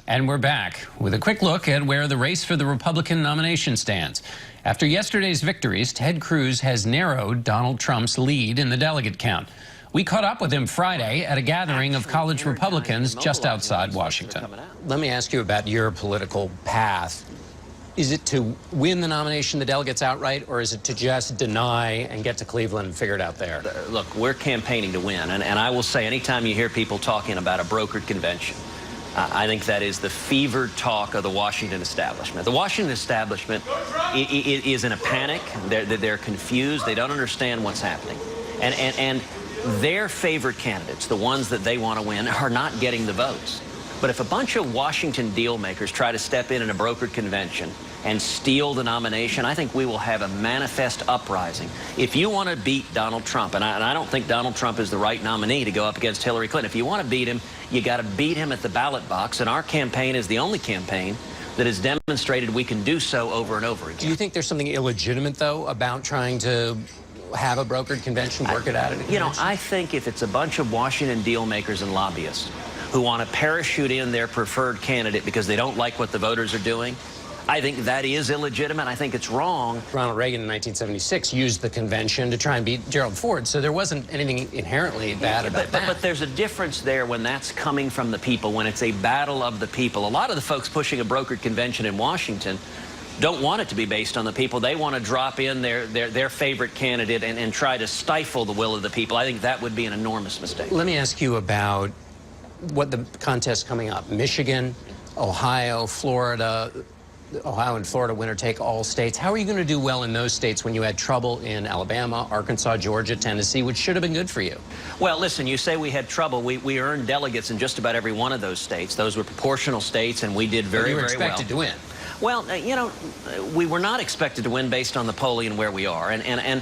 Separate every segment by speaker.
Speaker 1: And we're back with a quick look at where the race for the Republican nomination stands. After yesterday's victories, Ted Cruz has narrowed Donald Trump's lead in the delegate count. We caught up with him Friday at a gathering of college Republicans just outside Washington. Let me ask you about your political path. Is it to win the nomination, the delegates outright, or is it to just deny and get to Cleveland and figure it out there?
Speaker 2: Look, we're campaigning to win, and I will say anytime you hear people talking about a brokered convention, I think that is the fevered talk of the Washington establishment. The Washington establishment is in a panic. They're confused. They don't understand what's happening. And their favorite candidates, the ones that they want to win, are not getting the votes. But if a bunch of Washington deal makers try to step in a brokered convention and steal the nomination, I think we will have a manifest uprising. If you want to beat Donald Trump, and I don't think Donald Trump is the right nominee to go up against Hillary Clinton, if you want to beat him, you got to beat him at the ballot box, and our campaign is the only campaign that has demonstrated we can do so over and over again.
Speaker 1: Do you think there's something illegitimate, though, about trying to have a brokered convention, work it out at a convention?
Speaker 2: You know, I think if it's a bunch of Washington deal makers and lobbyists who want to parachute in their preferred candidate because they don't like what the voters are doing, I think that is illegitimate. I think it's wrong.
Speaker 1: Ronald Reagan in 1976 used the convention to try and beat Gerald Ford, so there wasn't anything inherently bad about that.
Speaker 2: But there's a difference there when that's coming from the people, when it's a battle of the people. A lot of the folks pushing a brokered convention in Washington don't want it to be based on the people. They want to drop in their favorite candidate and try to stifle the will of the people. I think that would be an enormous mistake.
Speaker 1: Let me ask you about what the contest coming up. Michigan, Ohio, Florida. Ohio and Florida winner take all states. How are you going to do well in those states when you had trouble in Alabama, Arkansas, Georgia, Tennessee, which should have been good for you?
Speaker 2: Well, listen, you say we had trouble. We earned delegates in just about every one of those states. Those were proportional states, and we did very, very well.
Speaker 1: You were expected to win.
Speaker 2: Well, you know, we were not expected to win based on the polling and where we are. And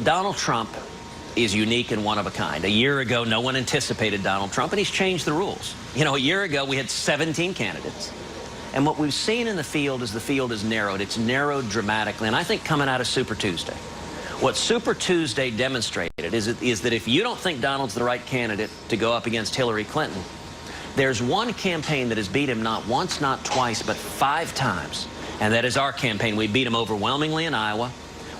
Speaker 2: Donald Trump is unique and one of a kind. A year ago, no one anticipated Donald Trump, and he's changed the rules. You know, a year ago, we had 17 candidates. And what we've seen in the field is the field is narrowed. It's narrowed dramatically. And I think coming out of Super Tuesday, what Super Tuesday demonstrated is that if you don't think Donald's the right candidate to go up against Hillary Clinton, there's one campaign that has beat him not once, not twice, but 5 times. And that is our campaign. We beat him overwhelmingly in Iowa.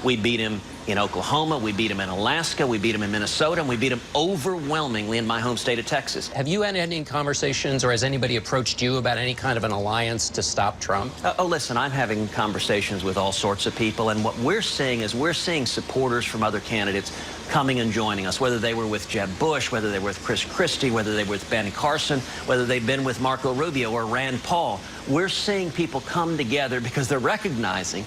Speaker 2: We beat him in Oklahoma. We beat him in Alaska. We beat him in Minnesota. And we beat him overwhelmingly in my home state of Texas.
Speaker 1: Have you had any conversations, or has anybody approached you about any kind of an alliance to stop Trump?
Speaker 2: Listen, I'm having conversations with all sorts of people. And what we're seeing is we're seeing supporters from other candidates coming and joining us, whether they were with Jeb Bush, whether they were with Chris Christie, whether they were with Ben Carson, whether they've been with Marco Rubio or Rand Paul. We're seeing people come together because they're recognizing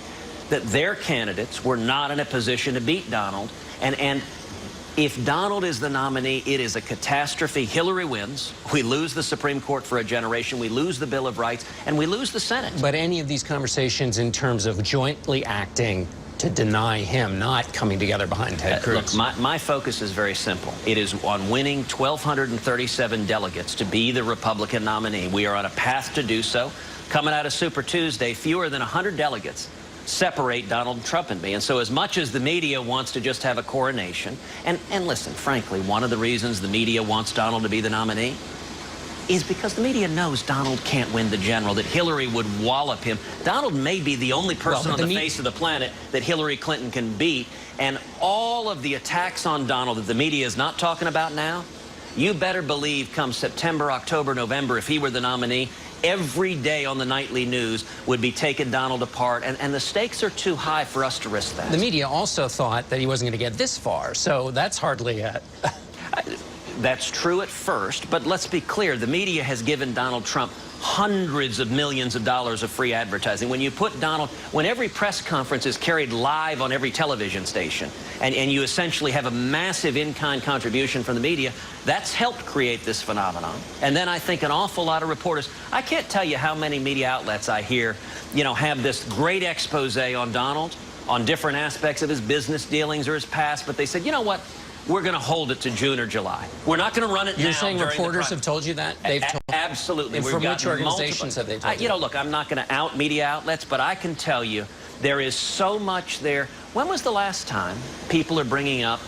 Speaker 2: that their candidates were not in a position to beat Donald. And if Donald is the nominee, it is a catastrophe. Hillary wins. We lose the Supreme Court for a generation. We lose the Bill of Rights. And we lose the Senate.
Speaker 1: But any of these conversations in terms of jointly acting to deny him, not coming together behind Ted Cruz?
Speaker 2: Look, my focus is very simple. It is on winning 1,237 delegates to be the Republican nominee. We are on a path to do so. Coming out of Super Tuesday, fewer than 100 delegates separate Donald Trump and me. And so as much as the media wants to just have a coronation, and listen, frankly, one of the reasons the media wants Donald to be the nominee is because the media knows Donald can't win the general, that Hillary would wallop him. Donald may be the only person on the face of the planet that Hillary Clinton can beat, and all of the attacks on Donald that the media is not talking about now, you better believe come September, October, November, if he were the nominee, every day on the nightly news would be taking Donald apart, and the stakes are too high for us to risk that.
Speaker 1: The media also thought that he wasn't going to get this far, so that's hardly it.
Speaker 2: That's true at first, but let's be clear. The media has given Donald Trump hundreds of millions of dollars of free advertising. When you put Donald, when every press conference is carried live on every television station, and you essentially have a massive in-kind contribution from the media, that's helped create this phenomenon. And then I think an awful lot of reporters, I can't tell you how many media outlets I hear, you know, have this great expose on Donald, on different aspects of his business dealings or his past, but they said, you know what? We're going to hold it to June or July. We're not going to run it now.
Speaker 1: You're saying reporters have told you that? They've told.
Speaker 2: Absolutely.
Speaker 1: And from which organizations have they told you?
Speaker 2: You know, look, I'm not going to out media outlets, but I can tell you there is so much there. When was the last time people are bringing up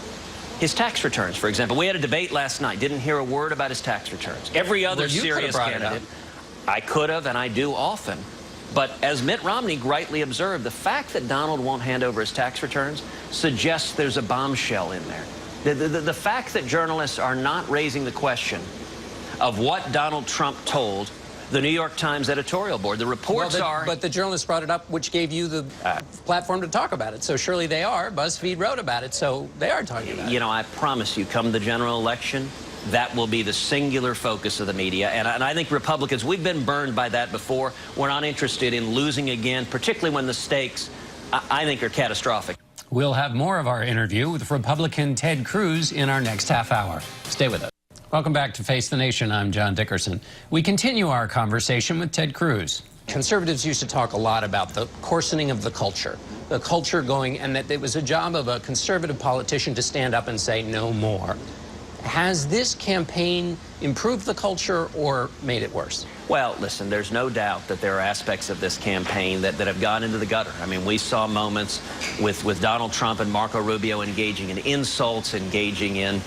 Speaker 2: his tax returns, for example? We had a debate last night. Didn't hear a word about his tax returns. Every other serious candidate. I could have, and I do often. But as Mitt Romney rightly observed, the fact that Donald won't hand over his tax returns suggests there's a bombshell in there. The fact that journalists are not raising the question of what Donald Trump told the New York Times editorial board. The reports are...
Speaker 1: But the journalists brought it up, which gave you the platform to talk about it. So surely they are. BuzzFeed wrote about it, so they are talking about it.
Speaker 2: You know, I promise you, come the general election, that will be the singular focus of the media. And I think Republicans, we've been burned by that before. We're not interested in losing again, particularly when the stakes, I think, are catastrophic.
Speaker 1: We'll have more of our interview with Republican Ted Cruz in our next half hour. Stay with us. Welcome back to Face the Nation. I'm John Dickerson. We continue our conversation with Ted Cruz. Conservatives used to talk a lot about the coarsening of the culture going, and that it was a job of a conservative politician to stand up and say no more. Has this campaign improved the culture or made it worse?
Speaker 2: Well, listen, there's no doubt that there are aspects of this campaign that have gone into the gutter. I mean, we saw moments with Donald Trump and Marco Rubio engaging in insults, engaging in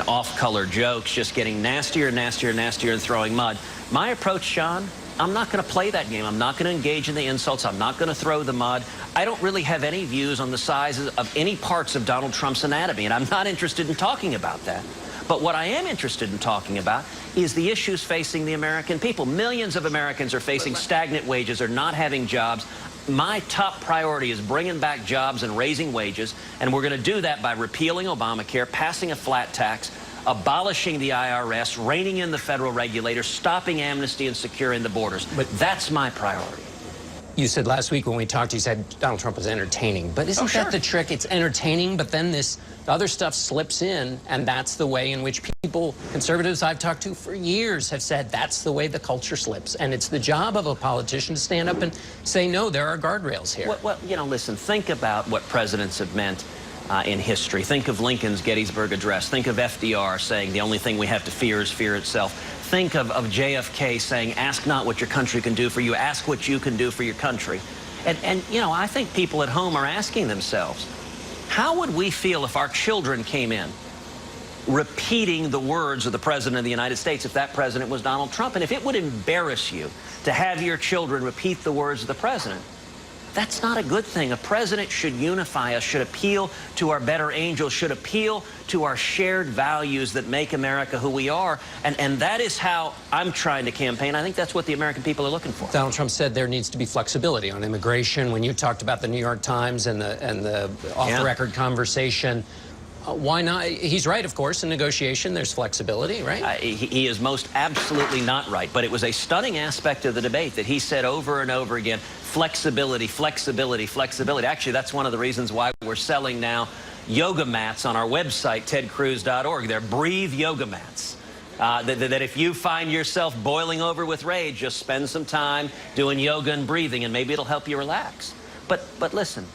Speaker 2: off-color jokes, just getting nastier and nastier and nastier and throwing mud. My approach, John, I'm not going to play that game. I'm not going to engage in the insults. I'm not going to throw the mud. I don't really have any views on the sizes of any parts of Donald Trump's anatomy, and I'm not interested in talking about that. But what I am interested in talking about is the issues facing the American people. Millions of Americans are facing stagnant wages, are not having jobs. My top priority is bringing back jobs and raising wages, and we're going to do that by repealing Obamacare, passing a flat tax, abolishing the IRS, reining in the federal regulators, stopping amnesty, and securing the borders. But that's my priority.
Speaker 1: You said last week when we talked, you said Donald Trump was entertaining. But isn't that the trick? It's entertaining, but then the other stuff slips in, and that's the way in which people, conservatives I've talked to for years, have said that's the way the culture slips. And it's the job of a politician to stand up and say, no, there are guardrails here.
Speaker 2: Well, you know, listen, think about what presidents have meant in history. Think of Lincoln's Gettysburg Address. Think of FDR saying the only thing we have to fear is fear itself. Think of JFK saying, ask not what your country can do for you, ask what you can do for your country. And you know, I think people at home are asking themselves, how would we feel if our children came in repeating the words of the President of the United States if that president was Donald Trump? And if it would embarrass you to have your children repeat the words of the president, that's not a good thing. A president should unify us, should appeal to our better angels, should appeal to our shared values that make America who we are. And that is how I'm trying to campaign. I think that's what the American people are looking for.
Speaker 1: Donald Trump said there needs to be flexibility on immigration. When you talked about the New York Times and the off-the-record conversation, why not? He's right, of course. In negotiation, there's flexibility, right?
Speaker 2: He is most absolutely not right. But it was a stunning aspect of the debate that he said over and over again, flexibility, flexibility, flexibility. Actually, that's one of the reasons why we're selling now yoga mats on our website, tedcruz.org. They're Breathe yoga mats. That if you find yourself boiling over with rage, just spend some time doing yoga and breathing, and maybe it'll help you relax. But listen.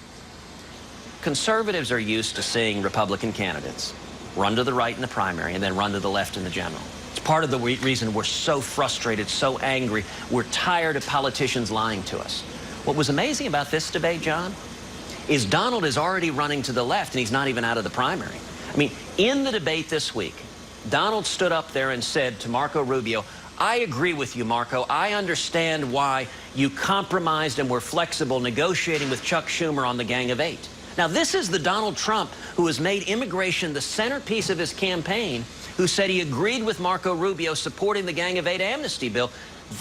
Speaker 2: Conservatives are used to seeing Republican candidates run to the right in the primary and then run to the left in the general. It's part of the reason we're so frustrated, so angry. We're tired of politicians lying to us. What was amazing about this debate, John, is Donald is already running to the left and he's not even out of the primary. I mean, in the debate this week, Donald stood up there and said to Marco Rubio, I agree with you, Marco. I understand why you compromised and were flexible negotiating with Chuck Schumer on the Gang of Eight. Now, this is the Donald Trump who has made immigration the centerpiece of his campaign, who said he agreed with Marco Rubio supporting the Gang of Eight amnesty bill.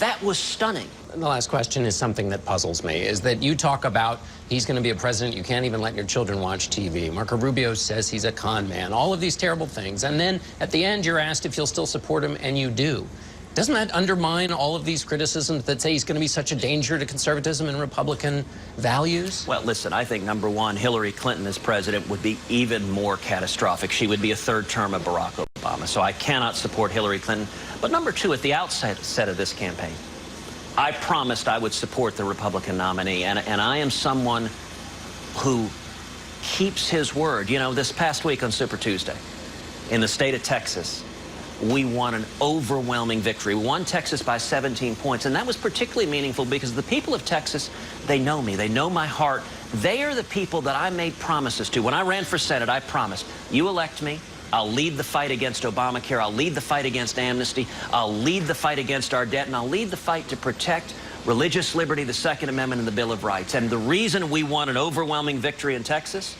Speaker 2: That was stunning.
Speaker 1: The last question is something that puzzles me, is that you talk about he's going to be a president, you can't even let your children watch TV. Marco Rubio says he's a con man, all of these terrible things. And then at the end, you're asked if you'll still support him, and you do. Doesn't that undermine all of these criticisms that say he's going to be such a danger to conservatism and Republican values?
Speaker 2: Well, listen, I think, number one, Hillary Clinton as president would be even more catastrophic. She would be a third term of Barack Obama. So I cannot support Hillary Clinton. But number two, at the outset of this campaign, I promised I would support the Republican nominee. And I am someone who keeps his word. You know, this past week on Super Tuesday, in the state of Texas, we won an overwhelming victory. We won Texas by 17 points, and that was particularly meaningful because the people of Texas, they know me. They know my heart. They are the people that I made promises to. When I ran for Senate, I promised, you elect me, I'll lead the fight against Obamacare. I'll lead the fight against amnesty. I'll lead the fight against our debt. And I'll lead the fight to protect religious liberty, the Second Amendment, and the Bill of Rights. And the reason we won an overwhelming victory in Texas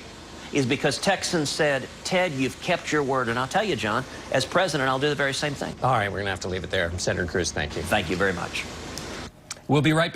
Speaker 2: is because Texans said, Ted, you've kept your word. And I'll tell you, John, as president, I'll do the very same thing.
Speaker 3: All right, we're going to have to leave it there. Senator Cruz, thank you.
Speaker 2: Thank you very much.
Speaker 1: We'll be right back.